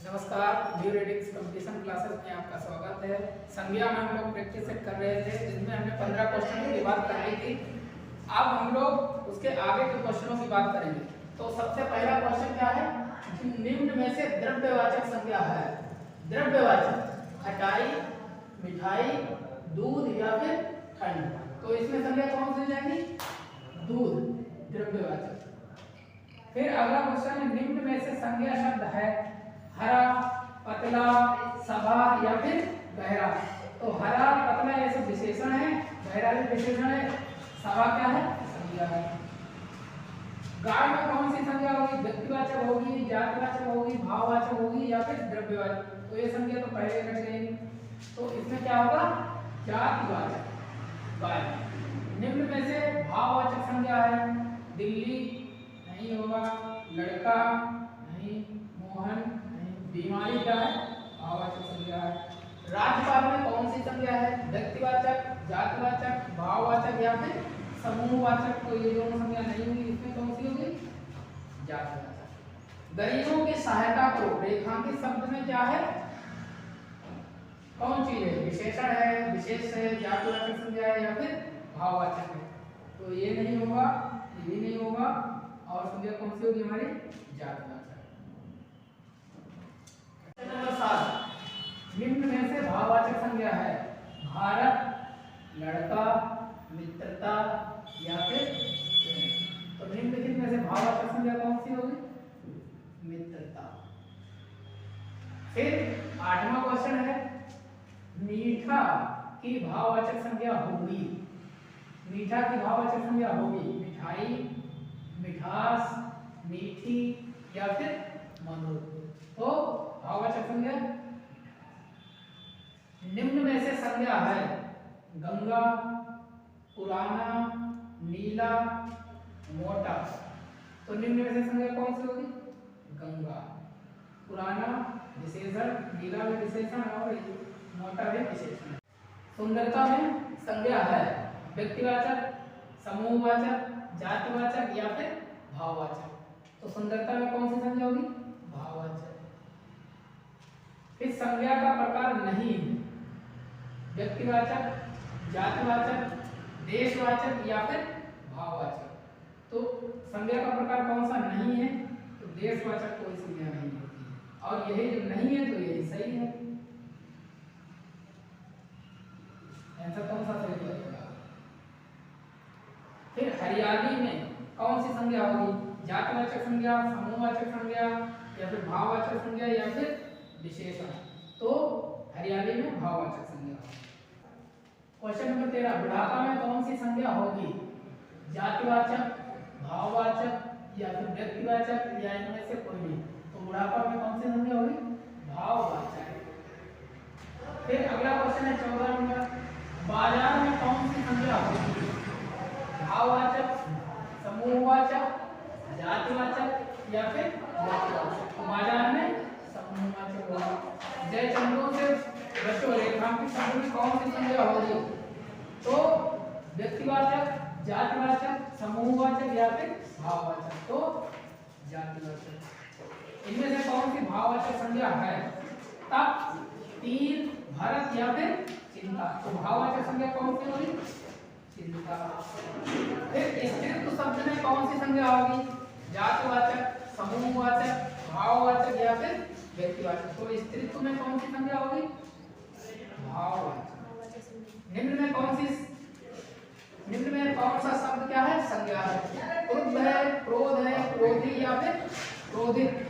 नमस्कार, new readings competition classes में आपका स्वागत है। संज्ञा में हम लोग प्रैक्टिस कर रहे थे जिसमें हमने 15 क्वेश्चनों की बात कर ली थी। अब हम लोग उसके आगे के क्वेश्चनों की बात करेंगे। तो सबसे पहला क्वेश्चन क्या है? निम्न में से द्रव्यवाचक संज्ञा है। द्रव्यवाचक खटाई, मिठाई, दूध या फिर ठंड। तो इसमें संज्ञा कौन सी जाएगी? दूध, द्रव्यवाचक। फिर अगला क्वेश्चन है, निम्न में से संज्ञा शब्द है हरा, पतला, सभा या फिर गहरा। तो हरा, पतला ये सब विशेषण है, गहरा भी विशेषण है, सभा क्या है? संज्ञा है। गाय में कौन सी संज्ञा होगी? व्यक्तिवाचक होगी, जातिवाचक होगी, भाववाचक होगी या फिर द्रव्यवाचक। तो ये संज्ञा तो पहले कट गई। तो इसमें क्या होगा? जातिवाचक गाय। निम्न में से भाववाचक संज्ञा है दिल्ली नहीं होगा, लड़का नहीं, मोहन नहीं। बीमारी क्या है? भाववाचक संज्ञा है। राज्यपाल में कौन सी संज्ञा है? व्यक्तिवाचक, जातिवाचक, भाववाचक या फिर समूहवाचक। तो ये दोनों संज्ञा नहीं होगी, इसमें कौन सी होगी? जातिवाचक। गरीबों की सहायता को रेखांकित शब्द में क्या है? कौन चीज है? विशेषण है, विशेष है, जातिवाचक संज्ञा है या फिर भाववाचक है। तो ये नहीं होगा, ये भी नहीं होगा और संज्ञा कौन सी होगी हमारी? जातिवाचक। नंबर 7, निम्न में से भाववाचक संज्ञा है भारत, लड़का, मित्रता या फिर प्रेम। तो निम्नलिखित में से भाववाचक संज्ञा कौन सी होगी? मित्रता। फिर 8वां क्वेश्चन है, मीठा की भाववाचक संज्ञा होगी। मीठा की भाववाचक संज्ञा होगी मिठाई, मिठास, मीठी या फिर मधुर। तो भाववाचक संज्ञा निम्न में से संज्ञा है गंगा, पुराना, नीला, मोटा। तो निम्न में से संज्ञा कौन सी होगी? गंगा। पुराना विशेषण, नीला भी विशेषण और मोटा भी विशेषण। सुंदरता में संज्ञा है व्यक्तिवाचक, समूहवाचक, जातिवाचक या फिर भाववाचक। तो सुंदरता में कौन सी संज्ञा होगी? भाववाचक। फिर संज्ञा का प्रकार नहीं है व्यक्तिवाचक, जातिवाचक, देशवाचक या फिर भाववाचक। तो संज्ञा का प्रकार कौन सा नहीं है? तो देशवाचक कोई संज्ञा नहीं होती है और यही जो नहीं है तो यही सही है। आंसर कौन सा सही होगा? फिर हरियाली में कौन सी संज्ञा होगी? जातिवाचक संज्ञा, समूहवाचक संज्ञा या फिर भाववाचक संज्ञा या फिर विशेषण। तो हरियाली में भाववाचक संज्ञा होगी। क्वेश्चन नंबर 13, बुढ़ापा में कौन सी संज्ञा होगी? जातिवाचक, भाववाचक या फिर व्यक्तिवाचक या इनमें से कोई नहीं। तो बुढ़ापा में कौन सी संज्ञा होगी? भाववाचक। फिर अगला क्वेश्चन है 14 नंबर, बाजार में कौन सी संज्ञा होगी? भाववाचक, समूहवाचक, जातिवाचक या फिर व्यक्तिवाचक। तो बाजार में समूहवाचक होगा। जय चंद्रों से बच्चों रेखांकित शब्द में कौन सी संज्ञा होगी? तो व्यक्तिवाचक, जातिवाचक, समूहवाचक या फिर भाववाचक। तो जातिवाचक। इनमें से कौन सी भाववाचक संज्ञा है? तप, तीर, भरत या फिर चिंता। तो भाववाचक संज्ञा कौन सी होगी? चिंता। फिर स्त्रीत्व शब्द में कौन सी संज्ञा होगी? जातिवाचक, समूहवाचक, भाववाचक या फिर व्यक्तिवाचक। तो स्त्रीत्व में कौन सी संज्ञा होगी? भाववाचक। निम्न में कौन सा शब्द क्या है? संज्ञा है। क्रुद्ध है, क्रोध है, क्रोधी या फिर क्रोधित।